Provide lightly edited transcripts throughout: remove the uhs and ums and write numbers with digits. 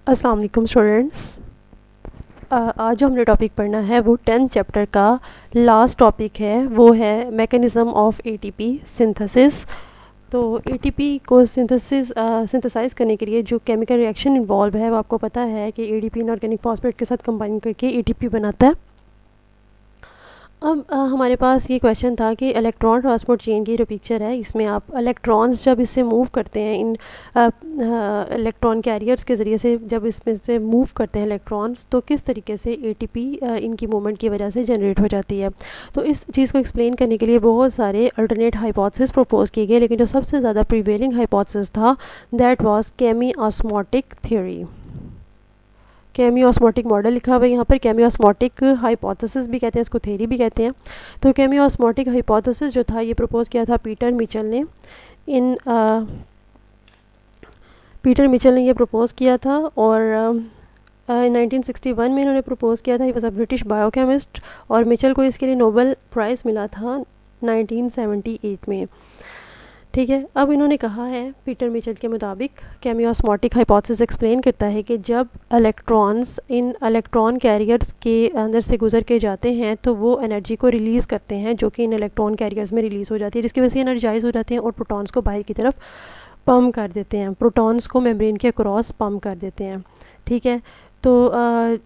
अस्सलाम वालेकुम स्टूडेंट्स। आज जो हमने टॉपिक पढ़ना है वो 10th चैप्टर का लास्ट टॉपिक है, वो है मैकेनिज़्म ऑफ एटीपी सिंथेसिस। तो एटीपी को सिंथेसाइज करने के लिए जो केमिकल रिएक्शन इन्वॉल्व है वो आपको पता है कि एडीपी इनऑर्गेनिक फॉस्फेट के साथ कंबाइन करके एटीपी बनाता है। अब हमारे पास ये क्वेश्चन था कि इलेक्ट्रॉन ट्रांसपोर्ट चेन की जो पिक्चर है इसमें आप इलेक्ट्रॉन्स जब इससे मूव करते हैं इन इलेक्ट्रॉन कैरियर्स के ज़रिए से, जब इसमें से मूव करते हैं इलेक्ट्रॉन्स, तो किस तरीके से एटीपी इनकी मूवमेंट की वजह से जनरेट हो जाती है। तो इस चीज़ को एक्सप्लेन करने के लिए बहुत सारे अल्टरनेट हाइपोथेसिस प्रपोज किए गए, लेकिन जो सबसे ज़्यादा प्रिवेलिंग हाइपोथेसिस था that was chemiosmotic theory. Chemiosmotic model लिखा हुआ है यहाँ पर। केमी ऑस्मोटिक हाइपोथेसिस भी कहते हैं इसको, थ्योरी भी कहते हैं। तो केमी ऑस्मोटिक हाइपोथेसिस जो था ये प्रपोज किया था पीटर मिचेल ने। पीटर मिचेल ने ये प्रपोज किया था और 1961 में इन्होंने प्रपोज किया था। ये वॉज अ ब्रिटिश बायोकेमिस्ट और मिचेल को इसके लिए नोबेल प्राइज़ मिला था 1978 में। ठीक है, अब इन्होंने कहा है पीटर मिचेल के मुताबिक केमी ऑस्मोटिक हाइपोथेसिस एक्सप्लेन करता है कि जब इलेक्ट्रॉन्स इन इलेक्ट्रॉन कैरियर्स के अंदर से गुजर के जाते हैं तो वो एनर्जी को रिलीज़ करते हैं जो कि इन इलेक्ट्रॉन कैरियर्स में रिलीज़ हो जाती है, जिसकी वजह से एनर्जाइज हो जाते हैं और प्रोटॉन्स को बाहर की तरफ पम्प कर देते हैं, प्रोटॉन्स को मेम्ब्रेन के क्रॉस पम्प कर देते हैं। ठीक है, तो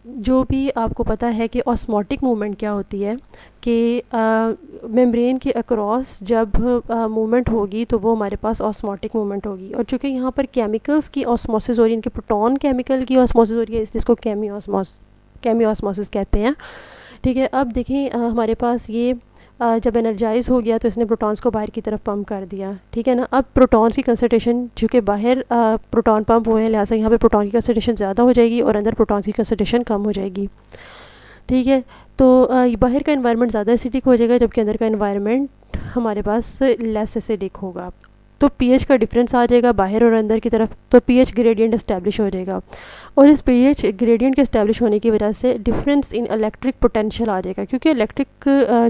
जो भी आपको पता है कि ऑस्मोटिक मूवमेंट क्या होती है कि मेम्ब्रेन के अक्रॉस जब मूवमेंट होगी तो वो हमारे पास ऑस्मोटिक मूवमेंट होगी। और चूँकि यहाँ पर केमिकल्स की ऑस्मोसिस हो रही है, इनके प्रोटॉन केमिकल की ऑस्मोसिस हो रही है, इसको केमी ऑस्मोसिस कहते हैं। ठीक है, अब देखें हमारे पास ये जब एनर्जाइज हो गया तो इसने प्रोटॉन्स को बाहर की तरफ पंप कर दिया। ठीक है ना, अब प्रोटॉन्स की कंसंट्रेशन चूँकि बाहर प्रोटॉन पंप हुए हैं, लिहाजा यहाँ पे प्रोटॉन की कंसंट्रेशन ज़्यादा हो जाएगी और अंदर प्रोटॉन्स की कंसंट्रेशन कम हो जाएगी। ठीक है, तो बाहर का एनवायरनमेंट ज़्यादा एसिडिक हो जाएगा जबकि अंदर का एनवायरनमेंट हमारे पास लेस एसिडिक होगा। तो पीएच का डिफरेंस आ जाएगा बाहर और अंदर की तरफ, तो पीएच ग्रेडियंट इस्टेब्लिश हो जाएगा और इस पीएच ग्रेडियंट के इस्टेब्लिश होने की वजह से डिफरेंस इन इलेक्ट्रिक पोटेंशियल आ जाएगा, क्योंकि इलेक्ट्रिक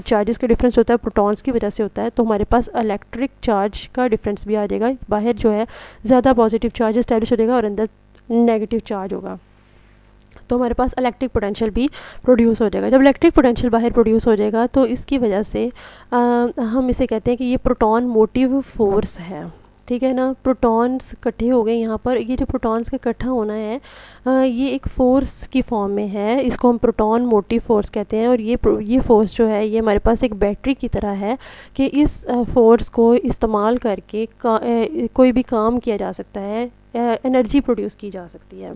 चार्जेस का डिफरेंस होता है प्रोटॉन्स की वजह से होता है। तो हमारे पास इलेक्ट्रिक चार्ज का डिफरेंस भी आ जाएगा, बाहर जो है ज़्यादा पॉजिटिव चार्ज इस्टेब्लिश हो जाएगा और अंदर नेगेटिव चार्ज होगा, तो हमारे पास इलेक्ट्रिक पोटेंशियल भी प्रोड्यूस हो जाएगा। जब इलेक्ट्रिक पोटेंशियल बाहर प्रोड्यूस हो जाएगा तो इसकी वजह से हम इसे कहते हैं कि ये प्रोटॉन मोटिव फोर्स है। ठीक है ना, प्रोटॉन्स इकट्ठे हो गए यहाँ पर। ये जो प्रोटॉन्स का इकट्ठा होना है ये एक फ़ोर्स की फॉर्म में है, इसको हम प्रोटॉन मोटिव फोर्स कहते हैं। और ये फ़ोर्स जो है ये हमारे पास एक बैटरी की तरह है कि इस फ़ोर्स को इस्तेमाल करके कोई भी काम किया जा सकता है, एनर्जी प्रोड्यूस की जा सकती है।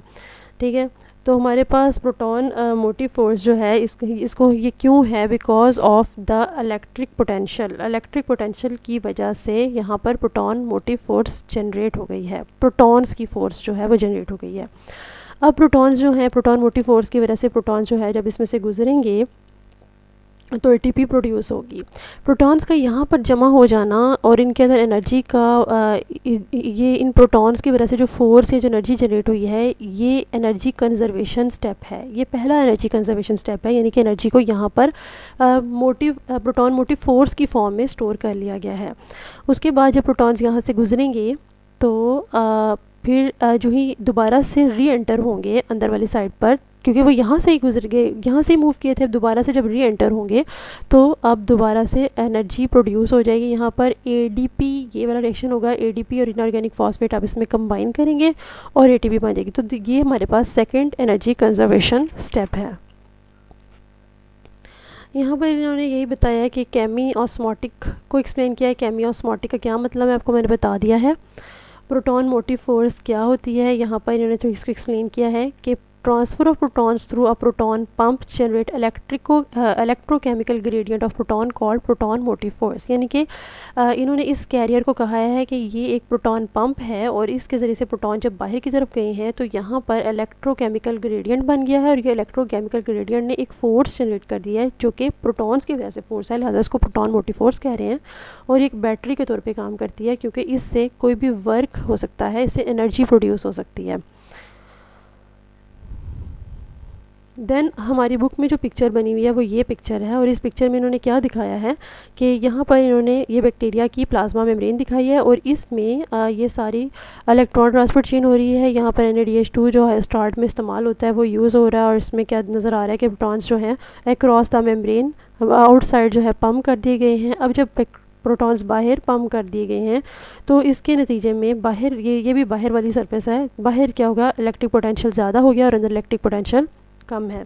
ठीक है, तो हमारे पास प्रोटॉन मोटिव फोर्स जो है इसको ये क्यों है, because of the electric potential की वजह से यहाँ पर प्रोटॉन मोटिव फोर्स जनरेट हो गई है, प्रोटॉन्स की फ़ोर्स जो है वो जनरेट हो गई है। अब प्रोटॉन्स जो हैं, प्रोटॉन मोटिव फोर्स की वजह से प्रोटॉन जो है जब इसमें से गुजरेंगे तो एटीपी प्रोड्यूस होगी। प्रोटॉन्स का यहाँ पर जमा हो जाना और इनके अंदर एनर्जी का ये इन प्रोटॉन्स की वजह से जो फोर्स है, जो एनर्जी जनरेट हुई है, ये एनर्जी कंजर्वेशन स्टेप है। ये पहला एनर्जी कंजर्वेशन स्टेप है, यानी कि एनर्जी को यहाँ पर प्रोटॉन मोटिव फोर्स की फॉर्म में स्टोर कर लिया गया है। उसके बाद जब प्रोटॉन्स यहाँ से गुजरेंगे तो फिर जो ही दोबारा से री एंटर होंगे अंदर वाली साइड पर, क्योंकि वो यहाँ से ही गुजर गए, यहाँ से ही मूव किए थे, अब दोबारा से जब री एंटर होंगे तो अब दोबारा से एनर्जी प्रोड्यूस हो जाएगी। यहाँ पर एडीपी, ये वाला रिएक्शन होगा, एडीपी और इनऑर्गेनिक फॉस्फेट आप इसमें कंबाइन करेंगे और एटीपी बन जाएगी। तो ये हमारे पास सेकंड एनर्जी कंजर्वेशन स्टेप है। यहाँ पर इन्होंने यही बताया है कि केमी ऑस्मोटिक को एक्सप्लेन किया है। केमी ऑस्मोटिक का क्या मतलब है आपको मैंने बता दिया है। प्रोटॉन मोटिव फोर्स क्या होती है, यहाँ पर इन्होंने तो इसको एक्सप्लेन किया है कि transfer of protons through a proton pump generate electrochemical gradient of proton called proton motive force. यानी कि इन्होंने इस कैरियर को कहा है कि ये एक प्रोटॉन पंप है और इसके ज़रिए से प्रोटॉन जब बाहर की तरफ गए हैं तो यहाँ पर इलेक्ट्रोकेमिकल ग्रेडियंट बन गया है और ये इलेक्ट्रोकेमिकल ग्रेडियंट ने एक फ़ोर्स जनरेट कर दिया है जो कि प्रोटॉन्स की वजह से फोर्स है, लिहाजा इसको प्रोटॉन मोटिव फोर्स कह रहे हैं। और एक बैटरी के तौर पर काम करती है क्योंकि इससे कोई भी वर्क हो सकता है, इससे एनर्जी प्रोड्यूस हो सकती है। देन हमारी बुक में जो पिक्चर बनी हुई है वो ये पिक्चर है, और इस पिक्चर में इन्होंने क्या दिखाया है कि यहाँ पर इन्होंने ये बैक्टीरिया की प्लाज्मा मेम्ब्रेन दिखाई है, और इसमें ये सारी इलेक्ट्रॉन ट्रांसपोर्ट चेन हो रही है। यहाँ पर NADH2 जो है स्टार्ट में इस्तेमाल होता है वो यूज़ हो रहा है, और इसमें क्या नज़र आ रहा है कि प्रोटॉन्स जो हैं अक्रॉस द मेम्ब्रेन आउटसाइड जो है पम्प कर दिए गए हैं। अब जब प्रोटॉन्स बाहर पम्प कर दिए गए हैं तो इसके नतीजे में बाहर ये भी बाहर वाली सरफेस है, बाहर क्या होगा, इलेक्ट्रिक पोटेंशियल ज़्यादा हो गया और अंदर इलेक्ट्रिक पोटेंशियल कम है।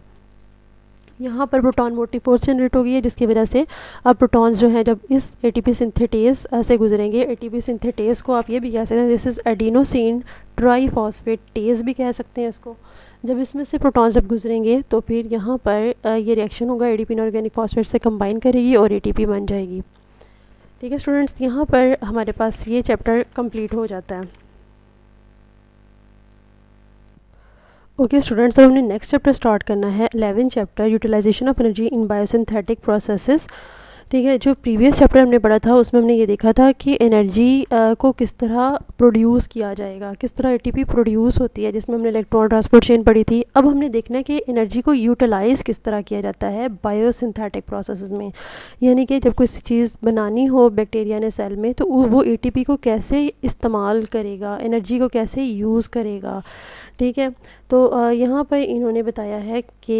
यहाँ पर प्रोटॉन मोटिव फोर्स जनरेट हो गई है, जिसकी वजह से अब प्रोटॉन्स जो हैं जब इस ATP सिंथेटेज से गुजरेंगे, ATP सिंथेटेज को आप ये भी कह सकते हैं, दिस इज़ एडिनोसिन ट्राईफॉस्फेटेज भी कह सकते हैं इसको। जब इसमें से प्रोटॉन्स जब गुजरेंगे तो फिर यहाँ पर ये रिएक्शन होगा, ADP इनऑर्गेनिक फॉस्फेट से कंबाइन करेगी और ATP बन जाएगी। ठीक है स्टूडेंट्स, यहाँ पर हमारे पास ये चैप्टर कंप्लीट हो जाता है। ओके स्टूडेंट्स, अब हमने नेक्स्ट चैप्टर स्टार्ट करना है, 11 chapter utilisation of energy in biosynthetic processes. ठीक है, जो प्रीवियस चैप्टर हमने पढ़ा था उसमें हमने ये देखा था कि एनर्जी को किस तरह प्रोड्यूस किया जाएगा, किस तरह ATP प्रोड्यूस होती है, जिसमें हमने इलेक्ट्रॉन ट्रांसपोर्ट चेन पढ़ी थी। अब हमने देखना है कि एनर्जी को यूटिलाइज़ किस तरह किया जाता है बायोसिंथेटिक प्रोसेसेस में, यानी कि जब कोई चीज़ बनानी हो बैक्टीरिया ने सेल में तो वो ATP को कैसे इस्तेमाल करेगा, एनर्जी को कैसे यूज़ करेगा। ठीक है, तो यहाँ पर इन्होंने बताया है कि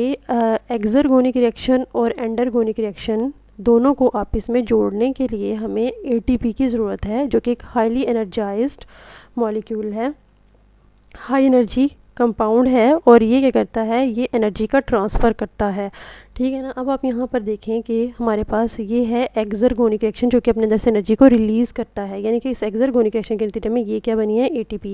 एक्सरगोनिक रिएक्शन और एंडरगोनिक रिएक्शन दोनों को आपस में जोड़ने के लिए हमें ATP की ज़रूरत है, जो कि एक हाईली एनर्जाइज्ड मॉलिक्यूल है, हाई एनर्जी कंपाउंड है, और ये क्या करता है, ये एनर्जी का ट्रांसफ़र करता है। ठीक है ना। अब आप यहाँ पर देखें कि हमारे पास ये है एक्सरगोनिक रिएक्शन, जो कि अपने अंदर से एनर्जी को रिलीज़ करता है, यानी कि इस एक्सरगोनिक रिएक्शन के नतीजे में ये क्या बनी है, ATP।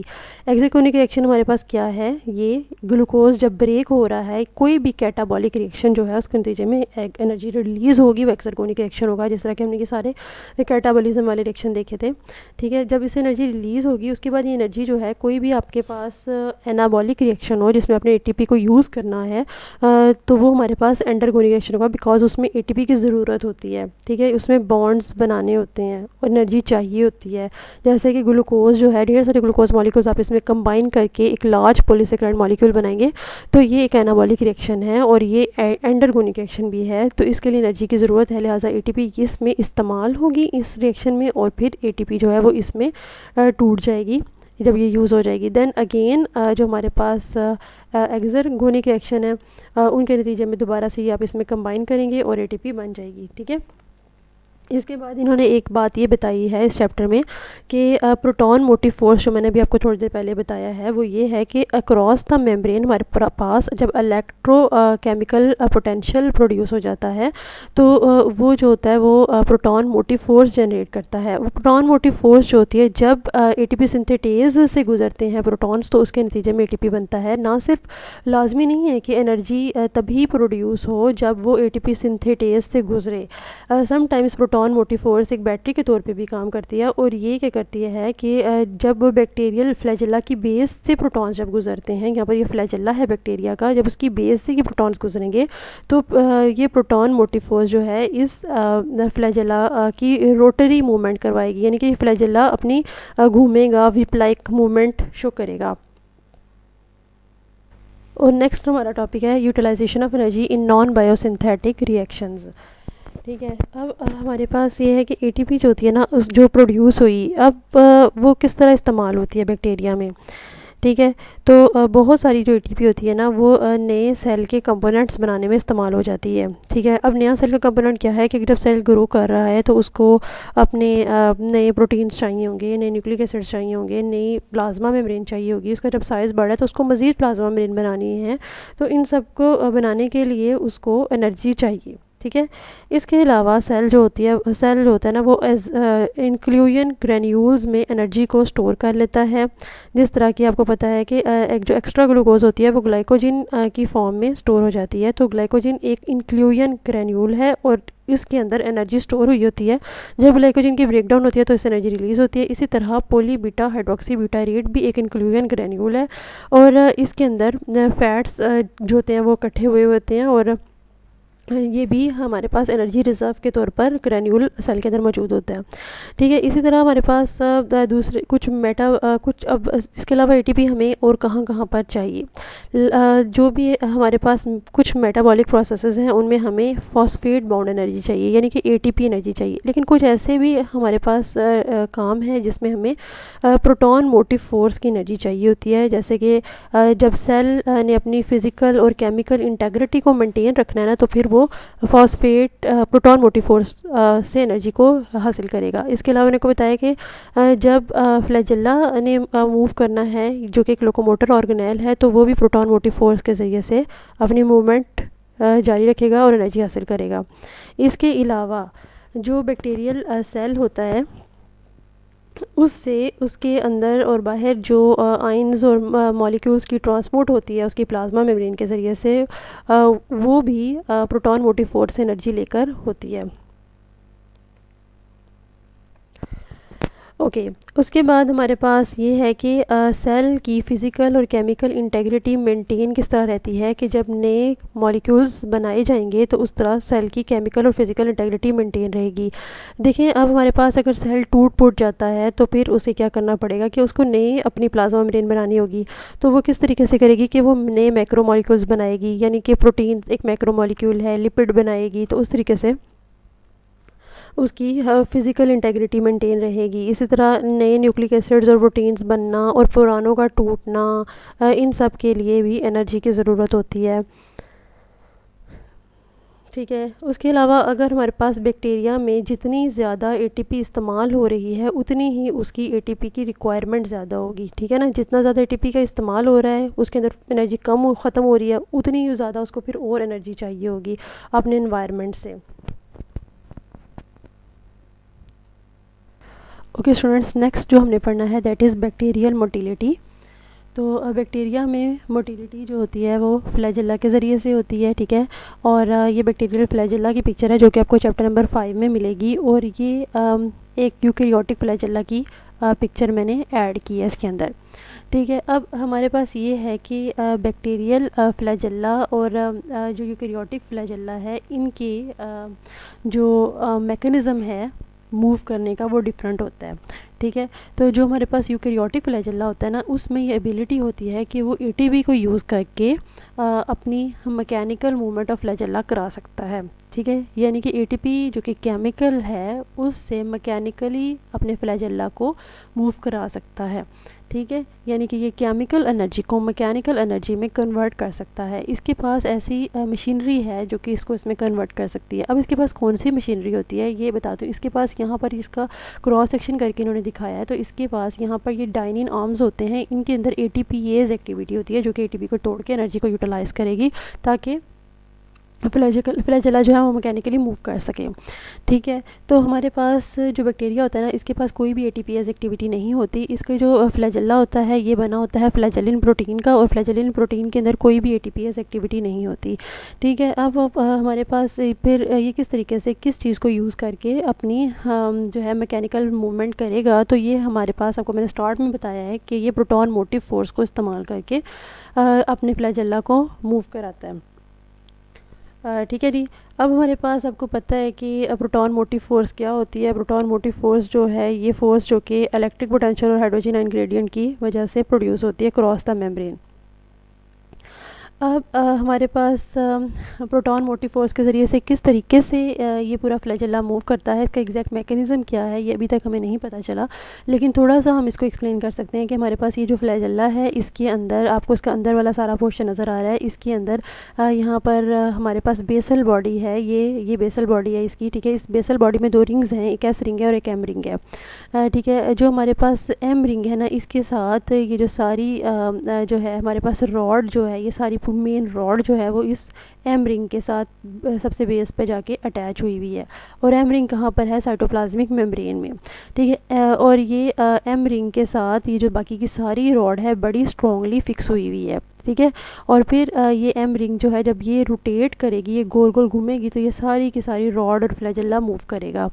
एक्सरगोनिक रिएक्शन हमारे पास क्या है, ये ग्लूकोज जब ब्रेक हो रहा है, कोई भी कैटाबॉलिक रिएक्शन जो है उसके नतीजे में एनर्जी रिलीज़ होगी, वो एक्सरगोनिक रिएक्शन होगा, जिस तरह के हमने ये सारे कैटाबॉलिज्म वाले रिएक्शन देखे थे। ठीक है, जब इसे एनर्जी रिलीज़ होगी उसके बाद ये एनर्जी जो है, कोई भी आपके पास एनाबॉलिक रिएक्शन हो जिसमें अपने ATP को यूज़ करना है, तो वो हमारे पास एंडरगोनिक रिएक्शन होगा, बिकॉज उसमें ATP की ज़रूरत होती है। ठीक है, उसमें बॉन्ड्स बनाने होते हैं और एनर्जी चाहिए होती है। जैसे कि ग्लूकोज जो है, ढेर सारे ग्लूकोज मॉलिक्यूल्स आप इसमें कंबाइन करके एक लार्ज पॉलीसेकेराइड मॉलिक्यूल बनाएंगे, तो ये एक एनाबॉलिक रिएक्शन है और ये एंडरगोनिक रिएक्शन भी है, तो इसके लिए एनर्जी की ज़रूरत है, लिहाजा ATP इसमें इस्तेमाल होगी इस रिएक्शन में, और फिर ATP जो है वो इसमें टूट जाएगी जब ये यूज़ हो जाएगी। देन अगेन जो हमारे पास एक्सरगोनिक रिएक्शन है, उनके नतीजे में दोबारा से ये आप इसमें कंबाइन करेंगे और ATP बन जाएगी। ठीक है, इसके बाद इन्होंने एक बात ये बताई है इस चैप्टर में कि प्रोटॉन मोटिव फोर्स, जो मैंने भी आपको थोड़ी देर पहले बताया है, वो ये है कि अक्रॉस द मेम्ब्रेन हमारे पास जब इलेक्ट्रो केमिकल पोटेंशियल प्रोड्यूस हो जाता है, तो वो जो होता है वो प्रोटॉन मोटिव फोर्स जनरेट करता है। वो प्रोटॉन मोटिव फोर्स जो होती है, जब ATP सिंथेटेज से गुजरते हैं प्रोटॉन्स, तो उसके नतीजे में ATP बनता है। ना सिर्फ लाजमी नहीं है कि एनर्जी तभी प्रोड्यूस हो जब वो ATP सिंथेटेज से गुजरे, समटाइम्स प्रोटॉन मोटिव फोर्स एक बैटरी के तौर पे भी काम करती है, और ये क्या करती है कि जब बैक्टीरियल फ्लैजेला की बेस से प्रोटॉन्स जब गुजरते हैं, यहाँ पर ये फ्लैजेला है बैक्टीरिया का, जब उसकी बेस से ये प्रोटॉन्स गुजरेंगे तो ये प्रोटॉन मोटिव फोर्स जो है इस फ्लैजेला की रोटरी मूवमेंट करवाएगी, यानी कि फ्लैजेला अपनी घूमेगा, विप लाइक मूवमेंट शो करेगा। और नेक्स्ट हमारा टॉपिक है utilisation of energy in non biosynthetic reactions. ठीक है, अब हमारे पास ये है कि ATP जो होती है ना, उस जो प्रोड्यूस हुई, अब वो किस तरह इस्तेमाल होती है बैक्टीरिया में। ठीक है, तो बहुत सारी जो ATP होती है ना, वो नए सेल के कंपोनेंट्स बनाने में इस्तेमाल हो जाती है। ठीक है, अब नया सेल का कंपोनेंट क्या है कि जब सेल ग्रो कर रहा है तो उसको अपने नए प्रोटीन्स चाहिए होंगे, नए न्यूक्लिक एसिड्स चाहिए होंगे, नई प्लाज्मा मेम्ब्रेन चाहिए होगी। उसका जब साइज़ बढ़ा है तो उसको मज़ीद प्लाज्मा मेम्ब्रेन बनानी है, तो इन सब को बनाने के लिए उसको एनर्जी चाहिए। ठीक है, इसके अलावा सेल जो होता है ना, वो इंक्लूजन ग्रेन्यूल्स में एनर्जी को स्टोर कर लेता है। जिस तरह की आपको पता है कि एक जो एक्स्ट्रा ग्लूकोज होती है वो ग्लाइकोजिन की फॉर्म में स्टोर हो जाती है, तो ग्लाइकोजिन एक इंक्लूजन ग्रेन्यूल है और इसके अंदर एनर्जी स्टोर हुई होती है। जब ग्लाइकोजिन की ब्रेकडाउन होती है तो इससे एनर्जी रिलीज़ होती है। इसी तरह पोली बीटा हाइड्रोक्सी ब्यूटारेट भी एक इंक्लूजन ग्रेन्यूल है, और इसके अंदर फैट्स जो होते हैं वो इकट्ठे हुए होते हैं, और ये भी हमारे पास एनर्जी रिज़र्व के तौर पर ग्रैन्यूल सेल के अंदर मौजूद होता है। ठीक है, इसी तरह हमारे पास दूसरे कुछ कुछ अब इसके अलावा एटीपी हमें और कहाँ कहाँ पर चाहिए। जो भी हमारे पास कुछ मेटाबॉलिक प्रोसेसेस हैं उनमें हमें फॉस्फेट बाउंड एनर्जी चाहिए, यानी कि एटीपी एनर्जी चाहिए। लेकिन कुछ ऐसे भी हमारे पास काम है जिसमें हमें प्रोटॉन मोटिव फोर्स की एनर्जी चाहिए होती है। जैसे कि जब सेल ने अपनी फ़िज़िकल और केमिकल इंटेग्रिटी को मेंटेन रखना है ना, तो फिर वो फॉस्फेट प्रोटॉन मोटिव फोर्स से एनर्जी को हासिल करेगा। इसके अलावा मैंने को बताया कि जब फ्लैजेला ने मूव करना है, जो कि एक लोकोमोटर ऑर्गेनेल है, तो वो भी प्रोटॉन मोटिव फोर्स के ज़रिए से अपनी मूवमेंट जारी रखेगा और एनर्जी हासिल करेगा। इसके अलावा जो बैक्टीरियल सेल होता है उससे उसके अंदर और बाहर जो आयंस और मॉलिक्यूल्स की ट्रांसपोर्ट होती है उसकी प्लाज्मा मेम्ब्रेन के ज़रिए से, वो भी प्रोटॉन मोटिव फोर्स से एनर्जी लेकर होती है। ओके, उसके बाद हमारे पास ये है कि सेल की फ़िज़िकल और केमिकल इंटेग्रिटी मेंटेन किस तरह रहती है कि जब नए मॉलिक्यूल्स बनाए जाएंगे तो उस तरह सेल की केमिकल और फिज़िकल इंटेग्रिटी मेंटेन रहेगी। देखिए, अब हमारे पास अगर सेल टूट फूट जाता है तो फिर उसे क्या करना पड़ेगा कि उसको नए अपनी प्लाज्मा मेम्ब्रेन बनानी होगी। तो वो किस तरीके से करेगी कि वो नए मैक्रो मॉलिक्यूल्स बनाएगी, यानी कि प्रोटीन एक मैक्रो मॉलिक्यूल है, लिपिड बनाएगी, तो उस तरीके से उसकी फ़िज़िकल इंटेग्रिटी मेंटेन रहेगी। इसी तरह नए न्यूक्लिक एसिड्स और प्रोटीन्स बनना और पुरानों का टूटना, इन सब के लिए भी एनर्जी की ज़रूरत होती है। ठीक है, उसके अलावा अगर हमारे पास बैक्टीरिया में जितनी ज़्यादा एटीपी इस्तेमाल हो रही है उतनी ही उसकी एटीपी की रिक्वायरमेंट ज़्यादा होगी। ठीक है ना, जितना ज़्यादा एटीपी का इस्तेमाल हो रहा है उसके अंदर एनर्जी ख़त्म हो रही है, उतनी ही ज़्यादा उसको फिर और एनर्जी चाहिए होगी अपने इन्वायरमेंट से। ओके स्टूडेंट्स, नेक्स्ट जो हमने पढ़ना है दैट इज़ बैक्टीरियल मोटिलिटी। तो बैक्टीरिया में मोटिलिटी जो होती है वो फ्लैजेला के ज़रिए से होती है। ठीक है, और ये बैक्टीरियल फ्लैजेला की पिक्चर है जो कि आपको चैप्टर नंबर 5 में मिलेगी, और ये एक यूकैरियोटिक फ्लैजेला की पिक्चर मैंने ऐड की है इसके अंदर। ठीक है, अब हमारे पास ये है कि बैक्टीरियल फ्लैजेला और जो यूकैरियोटिक फ्लैजेला है इनकी जो मैकेनिज़्म है मूव करने का वो डिफरेंट होता है। ठीक है, तो जो हमारे पास यूकैरियोटिक फ्लैजेला होता है ना, उसमें ये एबिलिटी होती है कि वो एटीपी को यूज़ करके अपनी मैकेनिकल मूवमेंट ऑफ फ्लैजेला करा सकता है। ठीक है, यानी कि एटीपी जो कि केमिकल है उससे मैकेनिकली अपने फ्लैजेला को मूव करा सकता है। ठीक है, यानी कि ये केमिकल एनर्जी को मैकेनिकल एनर्जी में कन्वर्ट कर सकता है। इसके पास ऐसी मशीनरी है जो कि इसको इसमें कन्वर्ट कर सकती है। अब इसके पास कौन सी मशीनरी होती है ये बताती हूँ। इसके पास यहाँ पर इसका क्रॉस सेक्शन करके इन्होंने दिखाया है, तो इसके पास यहाँ पर ये डाइनिन आर्म्स होते हैं, इनके अंदर एटीपीएज एक्टिविटी होती है जो कि एटीपी को तोड़ के एनर्जी को यूटिलाइज़ करेगी ताकि फ्लैजेला जो है वो मैकेनिकली मूव कर सके। ठीक है, तो हमारे पास जो बैक्टीरिया होता है ना, इसके पास कोई भी एटीपीएस एक्टिविटी नहीं होती। इसका जो फ्लैजेला होता है ये बना होता है फ्लैजेलिन प्रोटीन का, और फ्लैजेलिन प्रोटीन के अंदर कोई भी एटीपीएस एक्टिविटी नहीं होती। ठीक है, अब हमारे पास फिर ये किस तरीके से किस चीज़ को यूज़ करके अपनी जो है मैकेनिकल मूवमेंट करेगा, तो ये हमारे पास आपको मैंने स्टार्ट में बताया है कि ये प्रोटॉन मोटिव फोर्स को इस्तेमाल करके अपने फ्लैजेला को मूव कराता है। ठीक है जी, अब हमारे पास आपको पता है कि प्रोटॉन मोटिव फोर्स क्या होती है। प्रोटॉन मोटिव फोर्स जो है ये फोर्स जो कि इलेक्ट्रिक पोटेंशियल और हाइड्रोजन आयन ग्रेडियंट की वजह से प्रोड्यूस होती है क्रॉस द मेम्ब्रेन। अब हमारे पास प्रोटॉन मोटिव फोर्स के ज़रिए से किस तरीके से ये पूरा फ्लैजेला मूव करता है, इसका एग्जैक्ट मैकेनिज़्म क्या है ये अभी तक हमें नहीं पता चला, लेकिन थोड़ा सा हम इसको एक्सप्लेन कर सकते हैं कि हमारे पास ये जो फ्लैजेला है इसके अंदर आपको इसका अंदर वाला सारा पोर्शन नज़र आ रहा है। इसके अंदर यहाँ पर हमारे पास बेसल बॉडी है, ये बेसल बॉडी है इसकी। ठीक है, इस बेसल बॉडी में 2 रिंग्स हैं, एक एस रिंग है और एक एम रिंग है। ठीक है, जो हमारे पास एम रिंग है ना, इसके साथ ये जो सारी जो है हमारे पास रॉड जो है, ये सारी मेन रॉड जो है वो इस एम रिंग के साथ सबसे बेस पे जाके अटैच हुई हुई है। और एम रिंग कहाँ पर है? साइटोप्लाज्मिक मेम्ब्रेन में। ठीक है, और ये एम रिंग के साथ ये जो बाकी की सारी रॉड है बड़ी स्ट्रॉन्गली फिक्स हुई हुई है। ठीक है। और फिर ये एम रिंग जो है जब ये रोटेट करेगी, ये गोल गोल घूमेगी, तो ये सारी की सारी रॉड और फ्लैजेला मूव करेगा।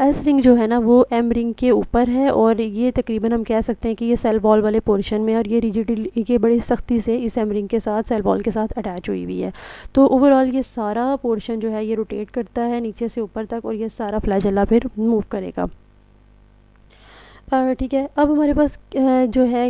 एस रिंग जो है ना वो एम रिंग के ऊपर है, और ये तकरीबन हम कह सकते हैं कि ये सेल वॉल वाले पोर्शन में, और ये रिजिडिटी ये बड़ी सख्ती से इस एम रिंग के साथ सेल वॉल के साथ अटैच हुई हुई है। तो ओवरऑल ये सारा पोर्शन जो है ये रोटेट करता है नीचे से ऊपर तक, और ये सारा फ्लैजेला फिर मूव करेगा। ठीक है। अब हमारे पास जो है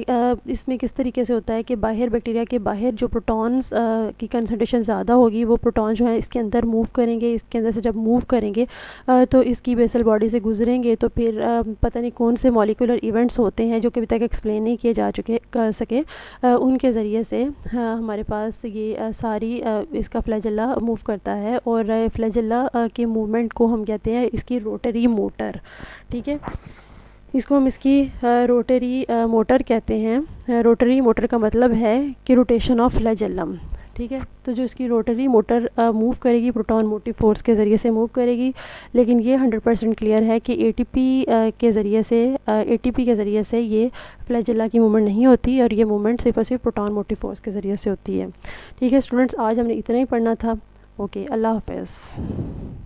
इसमें किस तरीके से होता है कि बाहर बैक्टीरिया के बाहर जो प्रोटॉन्स की कंसंट्रेशन ज़्यादा होगी, वो प्रोटॉन जो है इसके अंदर मूव करेंगे। इसके अंदर से जब मूव करेंगे तो इसकी बेसल बॉडी से गुजरेंगे, तो फिर पता नहीं कौन से मॉलिक्यूलर इवेंट्स होते हैं जो कि अभी तक एक्सप्लेन नहीं किए जा चुके कर सके, उनके ज़रिए से हमारे पास ये सारी इसका फ्लैजेला मूव करता है। और फ्लैजेला के मूवमेंट को हम कहते हैं इसकी रोटरी मोटर। ठीक है, इसको हम इसकी रोटरी मोटर कहते हैं। रोटरी मोटर का मतलब है कि रोटेशन ऑफ फ्लैजेलम। ठीक है, तो जो इसकी रोटरी मोटर मूव करेगी प्रोटॉन मोटिव फोर्स के ज़रिए से मूव करेगी। लेकिन ये 100% क्लियर है कि एटीपी के ज़रिए से ये फ्लैजेला की मूवमेंट नहीं होती, और ये मूवमेंट सिर्फ और सिर्फ प्रोटॉन मोटिव फोर्स के ज़रिए से होती है। ठीक है स्टूडेंट्स, आज हमने इतना ही पढ़ना था। ओके, अल्लाह हाफ़िज़।